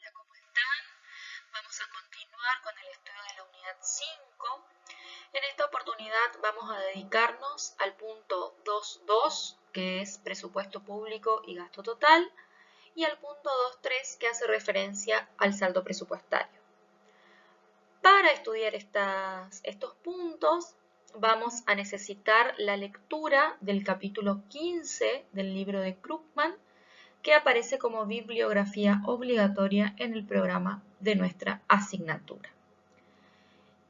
Hola, ¿cómo están? Vamos a continuar con el estudio de la unidad 5. En esta oportunidad vamos a dedicarnos al punto 2.2, que es presupuesto público y gasto total, y al punto 2.3, que hace referencia al saldo presupuestario. Para estudiar estos puntos, vamos a necesitar la lectura del capítulo 15 del libro de Krugman, que aparece como bibliografía obligatoria en el programa de nuestra asignatura.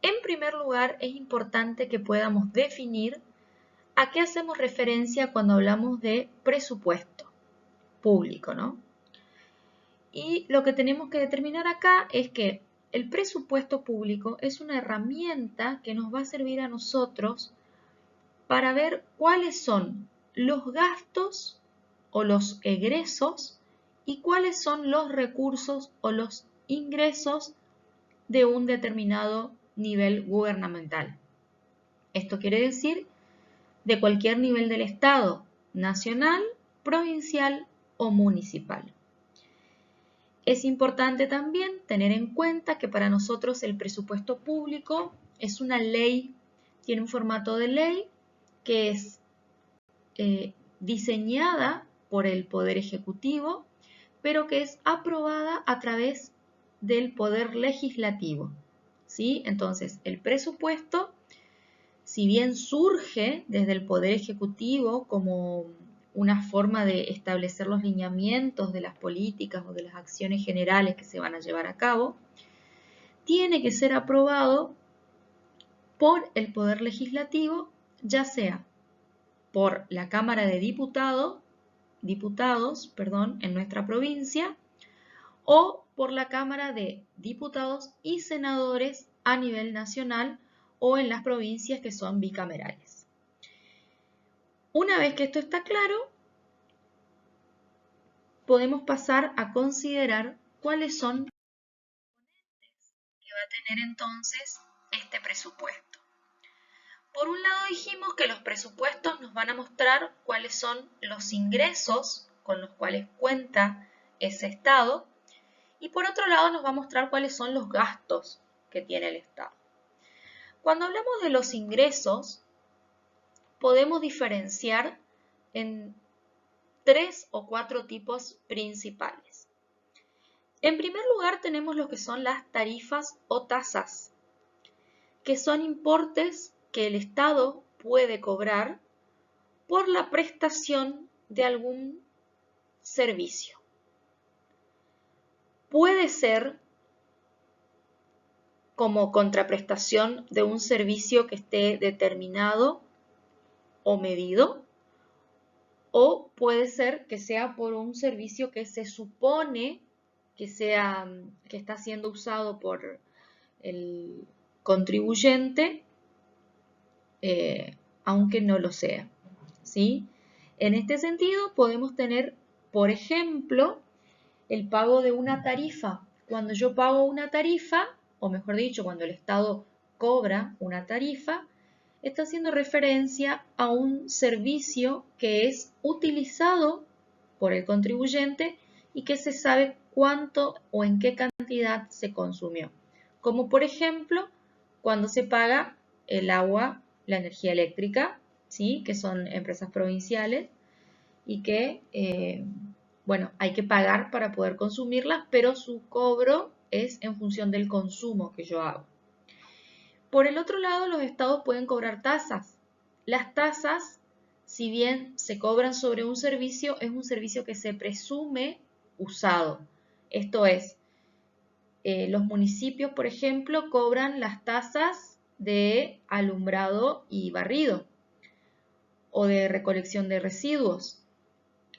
En primer lugar, es importante que podamos definir a qué hacemos referencia cuando hablamos de presupuesto público, ¿no? Y lo que tenemos que determinar acá es que el presupuesto público es una herramienta que nos va a servir a nosotros para ver cuáles son los gastos o los egresos y cuáles son los recursos o los ingresos de un determinado nivel gubernamental. Esto quiere decir de cualquier nivel del Estado, nacional, provincial o municipal. Es importante también tener en cuenta que para nosotros el presupuesto público es una ley, tiene un formato de ley que es diseñada por el Poder Ejecutivo, pero que es aprobada a través del Poder Legislativo, ¿sí? Entonces, el presupuesto, si bien surge desde el Poder Ejecutivo como una forma de establecer los lineamientos de las políticas o de las acciones generales que se van a llevar a cabo, tiene que ser aprobado por el Poder Legislativo, ya sea por la Cámara de Diputados, en nuestra provincia, o por la Cámara de Diputados y Senadores a nivel nacional o en las provincias que son bicamerales. Una vez que esto está claro, podemos pasar a considerar cuáles son los componentes que va a tener entonces este presupuesto. Por un lado dijimos que los presupuestos nos van a mostrar cuáles son los ingresos con los cuales cuenta ese Estado y por otro lado nos va a mostrar cuáles son los gastos que tiene el Estado. Cuando hablamos de los ingresos, podemos diferenciar en 3 o 4 tipos principales. En primer lugar tenemos lo que son las tarifas o tasas, que son importes que el Estado puede cobrar por la prestación de algún servicio. Puede ser como contraprestación de un servicio que esté determinado o medido, o puede ser que sea por un servicio que se supone que está siendo usado por el contribuyente, aunque no lo sea, ¿sí? En este sentido podemos tener, por ejemplo, el pago de una tarifa. Cuando yo pago una tarifa, o mejor dicho, cuando el Estado cobra una tarifa, está haciendo referencia a un servicio que es utilizado por el contribuyente y que se sabe cuánto o en qué cantidad se consumió. Como por ejemplo, cuando se paga el agua, la energía eléctrica, ¿sí? Que son empresas provinciales y que, bueno, hay que pagar para poder consumirlas, pero su cobro es en función del consumo que yo hago. Por el otro lado, los estados pueden cobrar tasas. Las tasas, si bien se cobran sobre un servicio, es un servicio que se presume usado. Esto es, los municipios, por ejemplo, cobran las tasas de alumbrado y barrido o de recolección de residuos,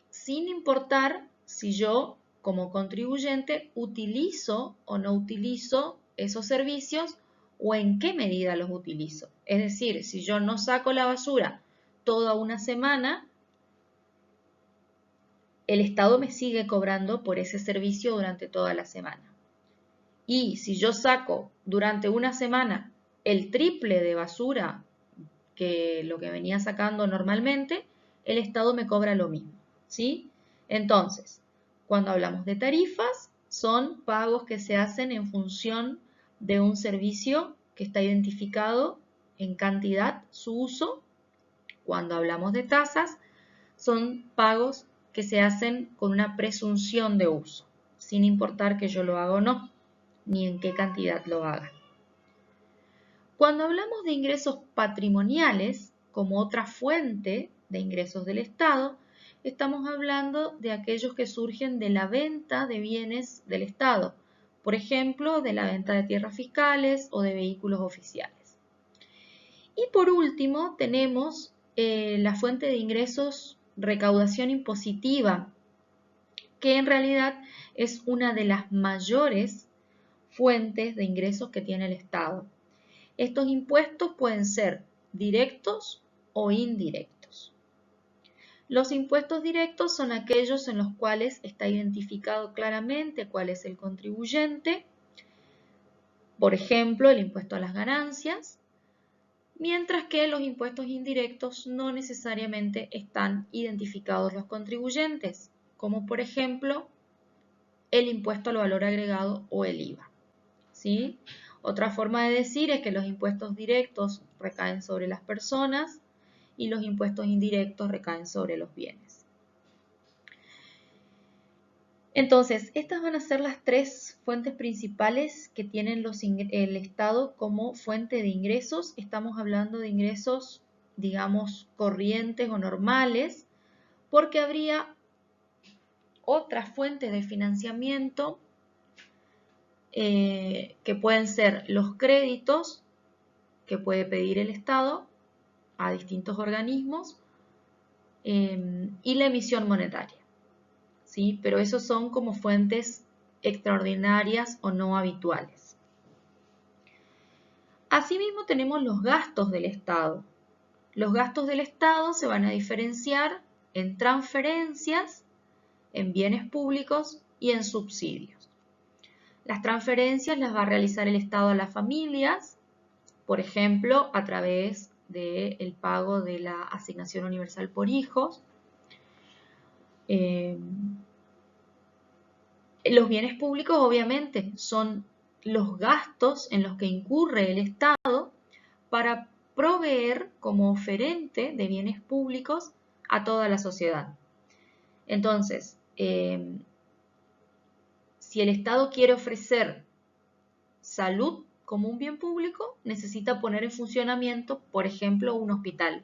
sin importar si yo, como contribuyente, utilizo o no utilizo esos servicios o en qué medida los utilizo. Es decir, si yo no saco la basura toda una semana, el Estado me sigue cobrando por ese servicio durante toda la semana. Y si yo saco durante una semana el triple de basura que lo que venía sacando normalmente, el Estado me cobra lo mismo, ¿sí? Entonces, cuando hablamos de tarifas, son pagos que se hacen en función de un servicio que está identificado en cantidad, su uso. Cuando hablamos de tasas, son pagos que se hacen con una presunción de uso, sin importar que yo lo haga o no, ni en qué cantidad lo haga. Cuando hablamos de ingresos patrimoniales, como otra fuente de ingresos del Estado, estamos hablando de aquellos que surgen de la venta de bienes del Estado, por ejemplo, de la venta de tierras fiscales o de vehículos oficiales. Y por último, tenemos la fuente de ingresos recaudación impositiva, que en realidad es una de las mayores fuentes de ingresos que tiene el Estado. Estos impuestos pueden ser directos o indirectos. Los impuestos directos son aquellos en los cuales está identificado claramente cuál es el contribuyente, por ejemplo, el impuesto a las ganancias, mientras que los impuestos indirectos no necesariamente están identificados los contribuyentes, como por ejemplo el impuesto al valor agregado o el IVA. ¿Sí? Otra forma de decir es que los impuestos directos recaen sobre las personas y los impuestos indirectos recaen sobre los bienes. Entonces, estas van a ser las tres fuentes principales que tienen el Estado como fuente de ingresos. Estamos hablando de ingresos, digamos, corrientes o normales, porque habría otras fuentes de financiamiento que pueden ser los créditos que puede pedir el Estado a distintos organismos y la emisión monetaria. ¿Sí? Pero esos son como fuentes extraordinarias o no habituales. Asimismo tenemos los gastos del Estado. Los gastos del Estado se van a diferenciar en transferencias, en bienes públicos y en subsidios. Las transferencias las va a realizar el Estado a las familias, por ejemplo, a través del pago de la asignación universal por hijos. Los bienes públicos, obviamente, son los gastos en los que incurre el Estado para proveer como oferente de bienes públicos a toda la sociedad. Entonces, si el Estado quiere ofrecer salud como un bien público, necesita poner en funcionamiento, por ejemplo, un hospital.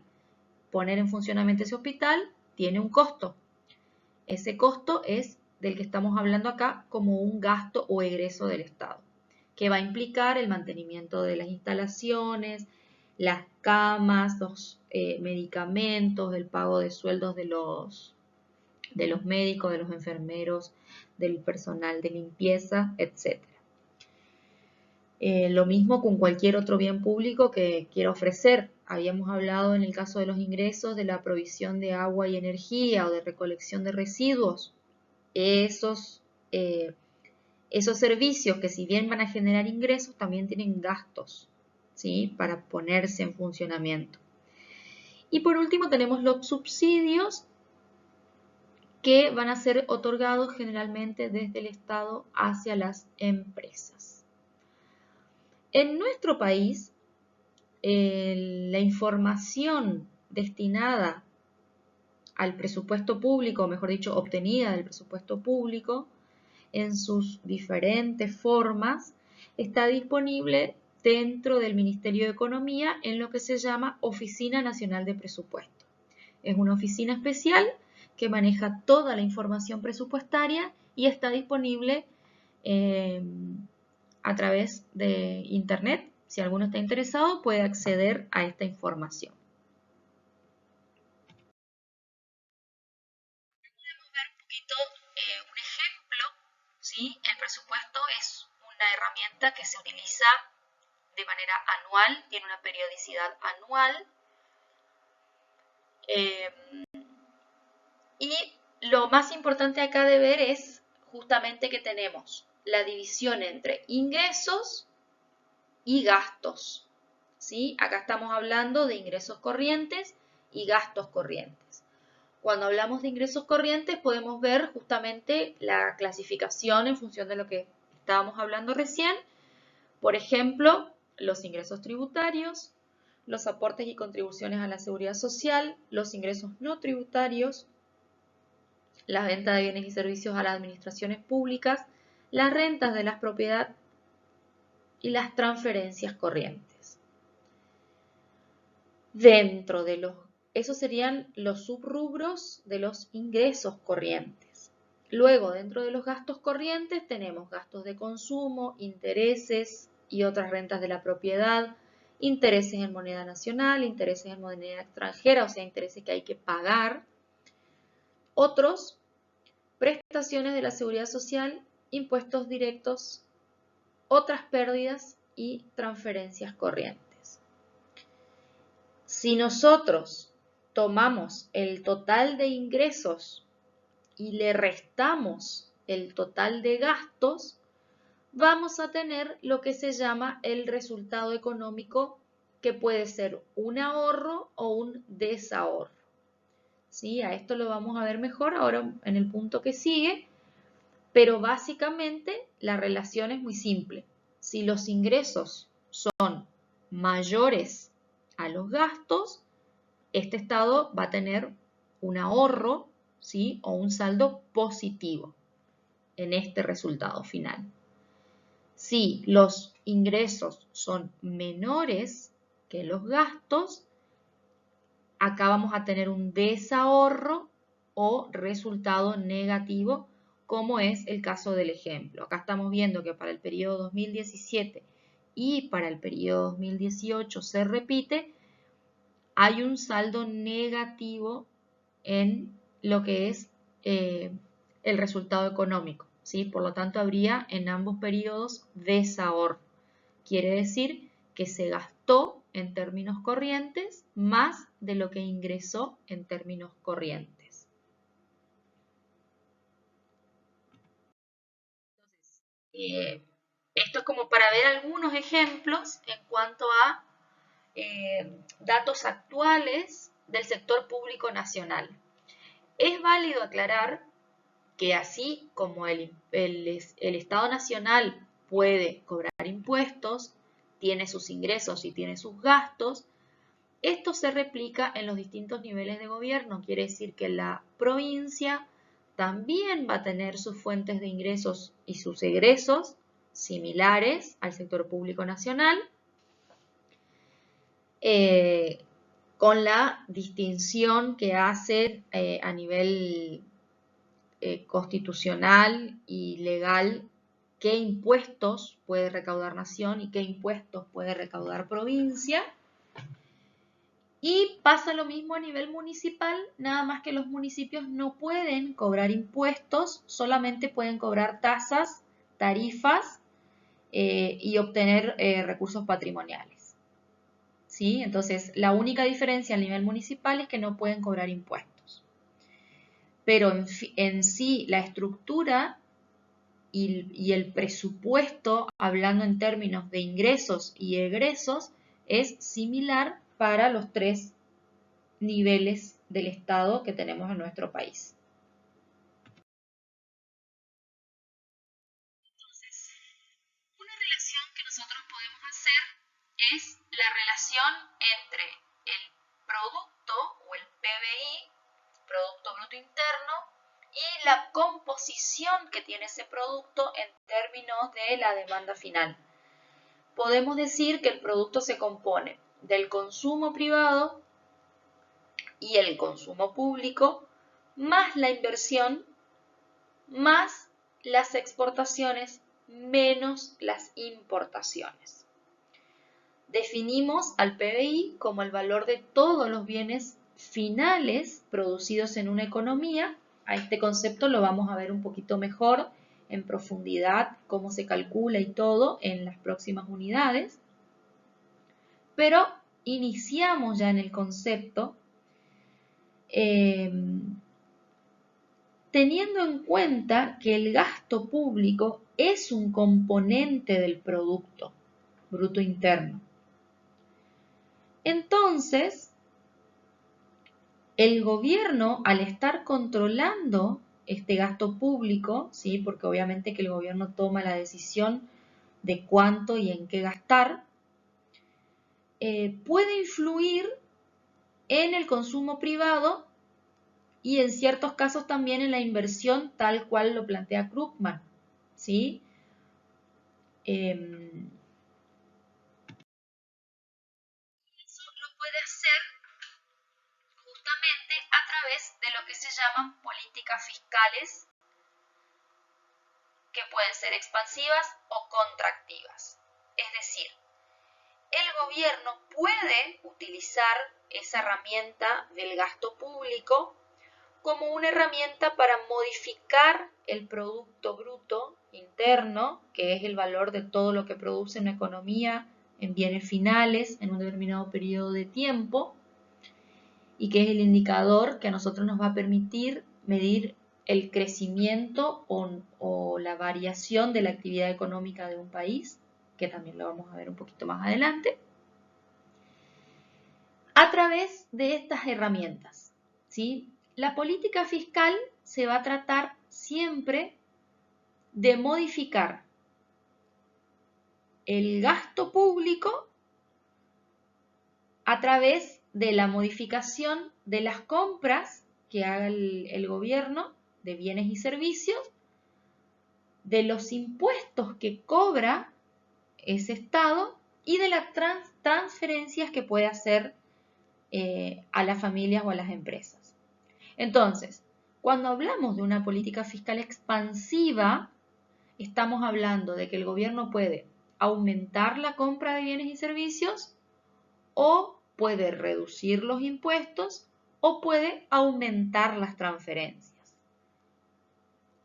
Poner en funcionamiento ese hospital tiene un costo. Ese costo es del que estamos hablando acá como un gasto o egreso del Estado, que va a implicar el mantenimiento de las instalaciones, las camas, los medicamentos, el pago de sueldos de los médicos, de los enfermeros, del personal de limpieza, etc. Lo mismo con cualquier otro bien público que quiera ofrecer. Habíamos hablado en el caso de los ingresos de la provisión de agua y energía o de recolección de residuos. Esos servicios que si bien van a generar ingresos, también tienen gastos, ¿sí? Para ponerse en funcionamiento. Y por último tenemos los subsidios que van a ser otorgados generalmente desde el Estado hacia las empresas. En nuestro país, la información destinada al presupuesto público, o mejor dicho, obtenida del presupuesto público, en sus diferentes formas, está disponible dentro del Ministerio de Economía en lo que se llama Oficina Nacional de Presupuesto. Es una oficina especial que maneja toda la información presupuestaria y está disponible a través de Internet. Si alguno está interesado, puede acceder a esta información. Podemos ver un poquito un ejemplo, ¿sí? El presupuesto es una herramienta que se utiliza de manera anual, tiene una periodicidad anual. Y lo más importante acá de ver es justamente que tenemos la división entre ingresos y gastos, ¿sí? Acá estamos hablando de ingresos corrientes y gastos corrientes. Cuando hablamos de ingresos corrientes podemos ver justamente la clasificación en función de lo que estábamos hablando recién. Por ejemplo, los ingresos tributarios, los aportes y contribuciones a la seguridad social, los ingresos no tributarios, la venta de bienes y servicios a las administraciones públicas, las rentas de las propiedades y las transferencias corrientes. Esos serían los subrubros de los ingresos corrientes. Luego, dentro de los gastos corrientes tenemos gastos de consumo, intereses y otras rentas de la propiedad, intereses en moneda nacional, intereses en moneda extranjera, o sea, intereses que hay que pagar. Otros, prestaciones de la seguridad social, impuestos directos, otras pérdidas y transferencias corrientes. Si nosotros tomamos el total de ingresos y le restamos el total de gastos, vamos a tener lo que se llama el resultado económico, que puede ser un ahorro o un desahorro. ¿Sí? A esto lo vamos a ver mejor ahora en el punto que sigue, pero básicamente la relación es muy simple. Si los ingresos son mayores a los gastos, este estado va a tener un ahorro, ¿sí? O un saldo positivo en este resultado final. Si los ingresos son menores que los gastos, acá vamos a tener un desahorro o resultado negativo, como es el caso del ejemplo. Acá estamos viendo que para el periodo 2017 y para el periodo 2018 se repite, hay un saldo negativo en lo que es el resultado económico, ¿sí? Por lo tanto, habría en ambos periodos desahorro. Quiere decir que se gastó en términos corrientes más de lo que ingresó en términos corrientes. Entonces, esto es como para ver algunos ejemplos en cuanto a datos actuales del sector público nacional. Es válido aclarar que así como el Estado Nacional puede cobrar impuestos, tiene sus ingresos y tiene sus gastos, esto se replica en los distintos niveles de gobierno. Quiere decir que la provincia también va a tener sus fuentes de ingresos y sus egresos similares al sector público nacional, con la distinción que hace a nivel constitucional y legal qué impuestos puede recaudar nación y qué impuestos puede recaudar provincia. Y pasa lo mismo a nivel municipal, nada más que los municipios no pueden cobrar impuestos, solamente pueden cobrar tasas, tarifas y obtener recursos patrimoniales. ¿Sí? Entonces, la única diferencia a nivel municipal es que no pueden cobrar impuestos. Pero en sí, la estructura y el presupuesto, hablando en términos de ingresos y egresos, es similar para los tres niveles del Estado que tenemos en nuestro país. Entonces, una relación que nosotros podemos hacer es la relación entre el producto o el PBI, Producto Bruto Interno, y la composición que tiene ese producto en términos de la demanda final. Podemos decir que el producto se compone del consumo privado y el consumo público, más la inversión, más las exportaciones, menos las importaciones. Definimos al PBI como el valor de todos los bienes finales producidos en una economía. A este concepto lo vamos a ver un poquito mejor en profundidad, cómo se calcula y todo en las próximas unidades. Pero iniciamos ya en el concepto teniendo en cuenta que el gasto público es un componente del Producto Bruto Interno. Entonces, El gobierno, al estar controlando este gasto público, ¿sí? Porque obviamente que el gobierno toma la decisión de cuánto y en qué gastar, puede influir en el consumo privado y en ciertos casos también en la inversión tal cual lo plantea Krugman, ¿sí? Eso lo puede hacer justamente a través de lo que se llaman políticas fiscales, que pueden ser expansivas o contractivas. Es decir, el gobierno puede utilizar esa herramienta del gasto público como una herramienta para modificar el Producto Bruto Interno, que es el valor de todo lo que produce una economía en bienes finales en un determinado periodo de tiempo, y que es el indicador que a nosotros nos va a permitir medir el crecimiento o la variación de la actividad económica de un país, que también lo vamos a ver un poquito más adelante, a través de estas herramientas, ¿sí? La política fiscal se va a tratar siempre de modificar el gasto público a través de la modificación de las compras que haga el gobierno de bienes y servicios, de los impuestos que cobra ese Estado y de las transferencias que puede hacer a las familias o a las empresas. Entonces, cuando hablamos de una política fiscal expansiva, estamos hablando de que el gobierno puede aumentar la compra de bienes y servicios, o puede reducir los impuestos, o puede aumentar las transferencias.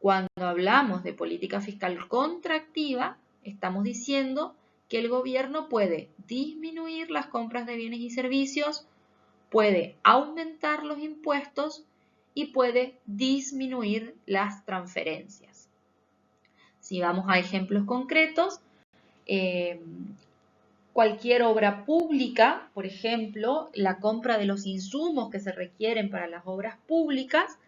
Cuando hablamos de política fiscal contractiva, estamos diciendo que el gobierno puede disminuir las compras de bienes y servicios, puede aumentar los impuestos y puede disminuir las transferencias. Si vamos a ejemplos concretos, cualquier obra pública, por ejemplo, la compra de los insumos que se requieren para las obras públicas,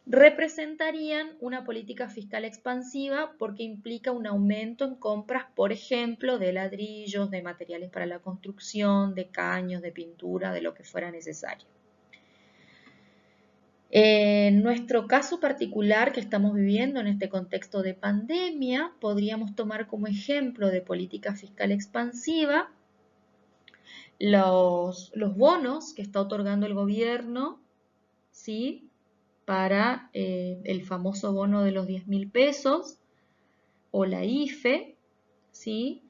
representarían una política fiscal expansiva porque implica un aumento en compras, por ejemplo, de ladrillos, de materiales para la construcción, de caños, de pintura, de lo que fuera necesario. En nuestro caso particular que estamos viviendo en este contexto de pandemia, podríamos tomar como ejemplo de política fiscal expansiva los bonos que está otorgando el gobierno, ¿sí? Para el famoso bono de los 10.000 pesos o la IFE, ¿sí?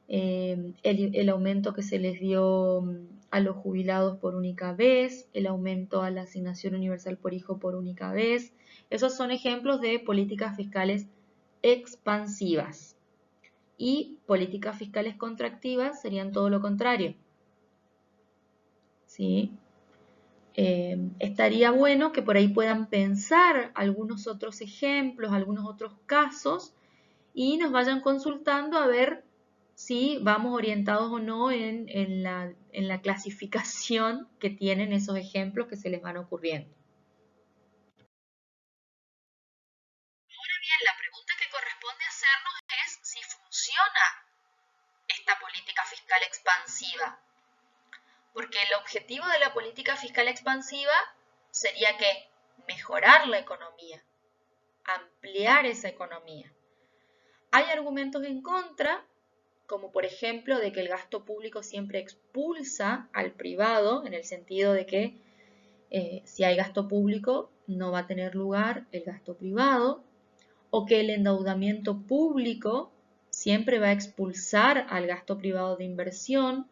El aumento que se les dio a los jubilados por única vez, el aumento a la asignación universal por hijo por única vez. Esos son ejemplos de políticas fiscales expansivas. Y políticas fiscales contractivas serían todo lo contrario, ¿sí? Estaría bueno que por ahí puedan pensar algunos otros ejemplos, algunos otros casos y nos vayan consultando a ver si vamos orientados o no en la clasificación que tienen esos ejemplos que se les van ocurriendo. Ahora bien, la pregunta que corresponde hacernos es si funciona esta política fiscal expansiva. Porque el objetivo de la política fiscal expansiva sería que mejorar la economía, ampliar esa economía. Hay argumentos en contra, como por ejemplo de que el gasto público siempre expulsa al privado, en el sentido de que si hay gasto público no va a tener lugar el gasto privado, o que el endeudamiento público siempre va a expulsar al gasto privado de inversión,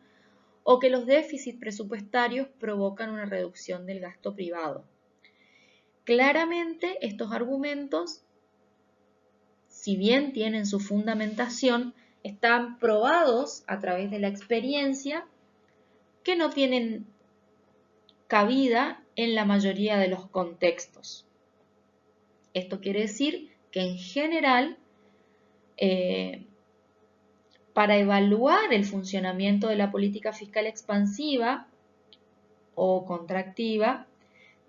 o que los déficits presupuestarios provocan una reducción del gasto privado. Claramente, estos argumentos, si bien tienen su fundamentación, están probados a través de la experiencia que no tienen cabida en la mayoría de los contextos. Esto quiere decir que en general, para evaluar el funcionamiento de la política fiscal expansiva o contractiva,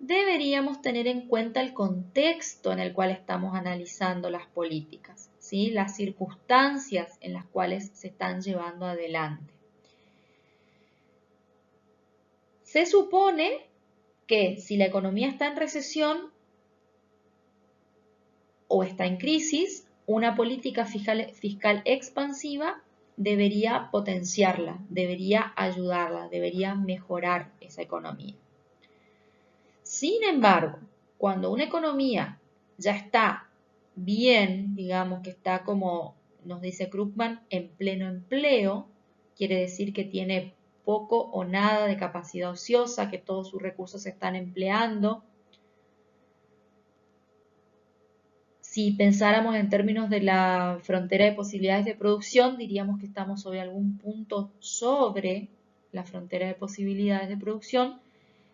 deberíamos tener en cuenta el contexto en el cual estamos analizando las políticas, ¿sí? Las circunstancias en las cuales se están llevando adelante. Se supone que si la economía está en recesión o está en crisis, una política fiscal expansiva debería potenciarla, debería ayudarla, debería mejorar esa economía. Sin embargo, cuando una economía ya está bien, digamos que está como nos dice Krugman, en pleno empleo, quiere decir que tiene poco o nada de capacidad ociosa, que todos sus recursos se están empleando. Si pensáramos en términos de la frontera de posibilidades de producción, diríamos que estamos sobre algún punto sobre la frontera de posibilidades de producción.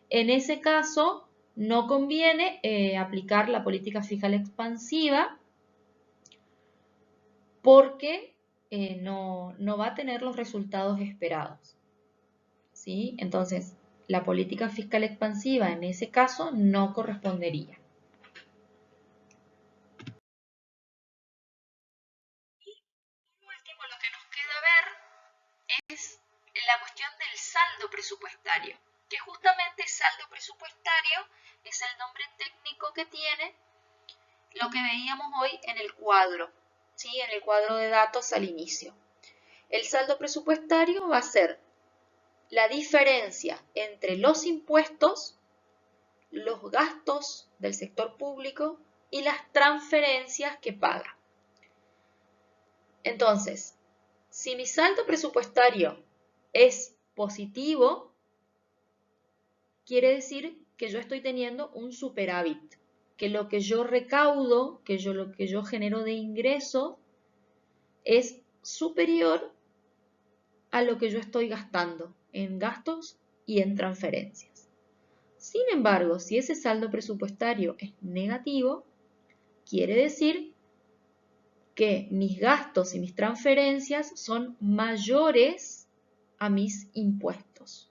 En ese caso, no conviene aplicar la política fiscal expansiva porque no va a tener los resultados esperados, ¿sí? Entonces, la política fiscal expansiva en ese caso no correspondería. Lo que nos queda ver es la cuestión del saldo presupuestario, que justamente saldo presupuestario es el nombre técnico que tiene lo que veíamos hoy en el cuadro, ¿sí? En el cuadro de datos al inicio. El saldo presupuestario va a ser la diferencia entre los impuestos, los gastos del sector público y las transferencias que paga. Entonces, si mi saldo presupuestario es positivo, quiere decir que yo estoy teniendo un superávit, que lo que yo recaudo, lo que yo genero de ingreso es superior a lo que yo estoy gastando en gastos y en transferencias. Sin embargo, si ese saldo presupuestario es negativo, quiere decir que mis gastos y mis transferencias son mayores a mis impuestos.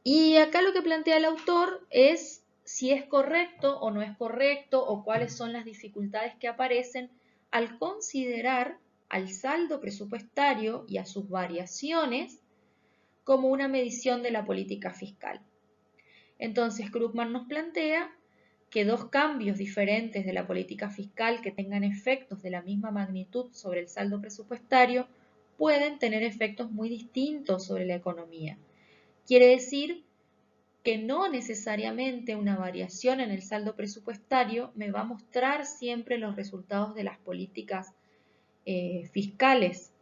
Y acá lo que plantea el autor es si es correcto o no es correcto o cuáles son las dificultades que aparecen al considerar al saldo presupuestario y a sus variaciones como una medición de la política fiscal. Entonces, Krugman nos plantea que dos cambios diferentes de la política fiscal que tengan efectos de la misma magnitud sobre el saldo presupuestario pueden tener efectos muy distintos sobre la economía. Quiere decir que no necesariamente una variación en el saldo presupuestario me va a mostrar siempre los resultados de las políticas fiscales.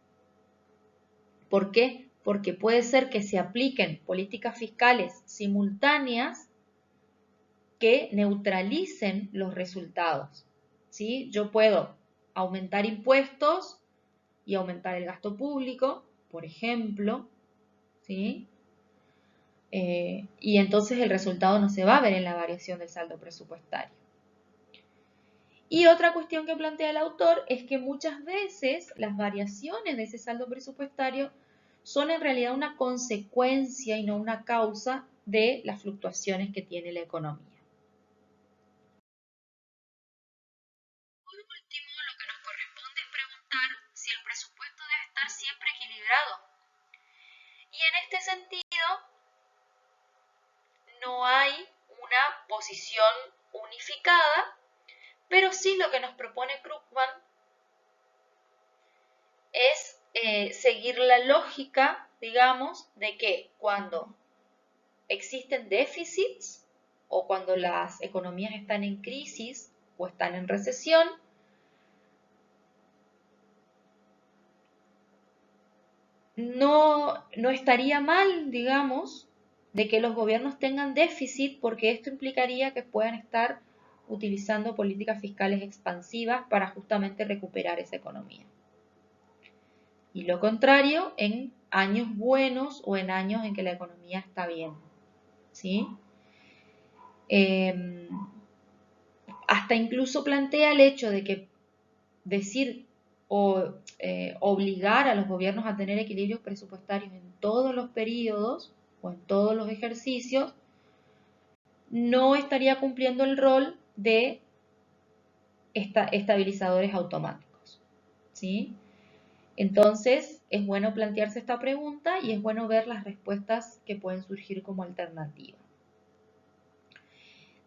¿Por qué? Porque puede ser que se apliquen políticas fiscales simultáneas que neutralicen los resultados, ¿sí? Yo puedo aumentar impuestos y aumentar el gasto público, por ejemplo, ¿sí? Y entonces el resultado no se va a ver en la variación del saldo presupuestario. Y otra cuestión que plantea el autor es que muchas veces las variaciones de ese saldo presupuestario son en realidad una consecuencia y no una causa de las fluctuaciones que tiene la economía. Por último, lo que nos corresponde es preguntar si el presupuesto debe estar siempre equilibrado. Y en este sentido, no hay una posición unificada, pero sí lo que nos propone Krugman es seguir la lógica, digamos, de que cuando existen déficits o cuando las economías están en crisis o están en recesión, no estaría mal, digamos, de que los gobiernos tengan déficit porque esto implicaría que puedan estar utilizando políticas fiscales expansivas para justamente recuperar esa economía. Y lo contrario en años buenos o en años en que la economía está bien, ¿sí? Hasta incluso plantea el hecho de que decir o obligar a los gobiernos a tener equilibrios presupuestarios en todos los periodos o en todos los ejercicios, no estaría cumpliendo el rol de estabilizadores automáticos, ¿sí? Entonces, es bueno plantearse esta pregunta y es bueno ver las respuestas que pueden surgir como alternativa.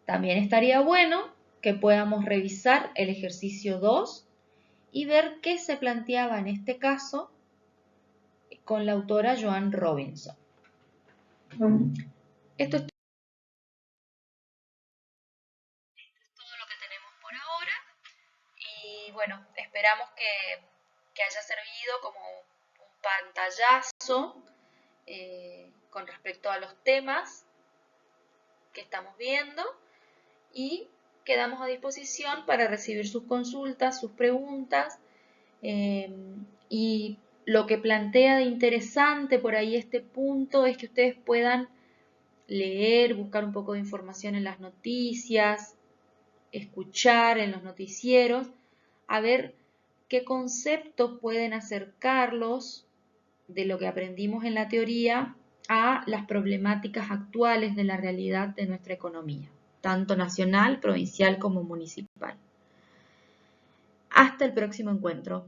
También estaría bueno que podamos revisar el ejercicio 2 y ver qué se planteaba en este caso con la autora Joanne Robinson. Esto es todo lo que tenemos por ahora y bueno, esperamos que haya servido como un pantallazo con respecto a los temas que estamos viendo y quedamos a disposición para recibir sus consultas, sus preguntas y lo que plantea de interesante por ahí este punto es que ustedes puedan leer, buscar un poco de información en las noticias, escuchar en los noticieros, a ver qué conceptos pueden acercarlos de lo que aprendimos en la teoría a las problemáticas actuales de la realidad de nuestra economía, tanto nacional, provincial como municipal. Hasta el próximo encuentro.